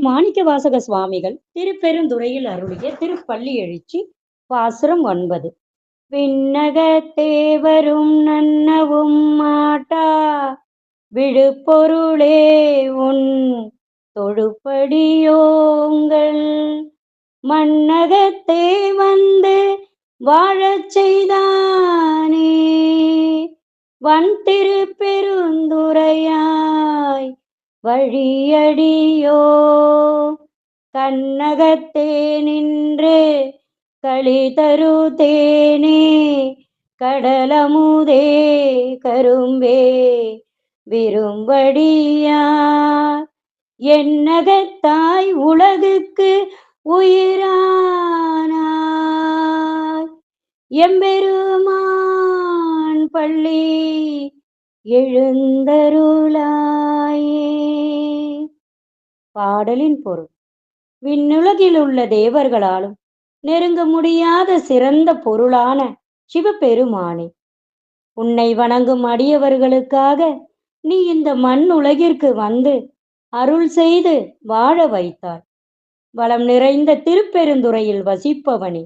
மாணிக்கவாசக சுவாமிகள் திருப்பெருந்துறையில் அருளிய திருப்பள்ளி எழுச்சி பாசுரம் 9. விண்ணகத்தேவரும் நன்னவும் மாட்டா விழுப்பொருளே உன் தொழுப்படியோங்கள் மண்ணகத்தே வந்து வாழச் செய்தானே வன் திருப்பெருந்துறையாய் வழியடியோ கண்ணகத்தே நின்று களி தருதேனே கடலமுதே கரும்பே விரும்படியார் என்னகத்தாய் உலகுக்கு உயிரானாய் எம்பெருமான் பள்ளி எழுந்தருளாயே. பாடலின் பொருள். விண்ணுலகில் உள்ள தேவர்களாலும் நெருங்க முடியாத சிறந்த பொருளான சிவபெருமானே, உன்னை வணங்கும் அடியவர்களுக்காக நீ இந்த மண் உலகிற்கு வந்து அருள் செய்து வாழ வைத்தாய். வளம் நிறைந்த திருப்பெருந்துறையில் வசிப்பவனே,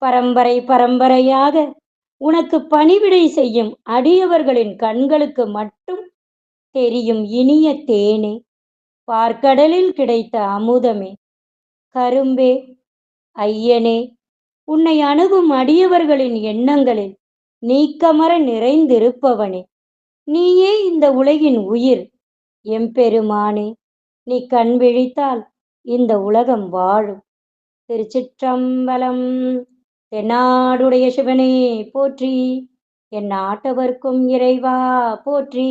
பரம்பரை பரம்பரையாக உனக்கு பணிவிடை செய்யும் அடியவர்களின் கண்களுக்கு மட்டும் தெரியும் இனிய தேனே, பார்க்கடலில் கிடைத்த அமுதமே, கரும்பே, ஐயனே, உன்னை அணுகும் அடியவர்களின் எண்ணங்களில் நீக்கமர நிறைந்திருப்பவனே, நீயே இந்த உலகின் உயிர். எம்பெருமானே, நீ கண் விழித்தால் இந்த உலகம் வாழும். திருச்சிற்றம்பலம். தென்னாடுடைய சிவனே போற்றி, என் நாட்டவர்க்கும் இறைவா போற்றி.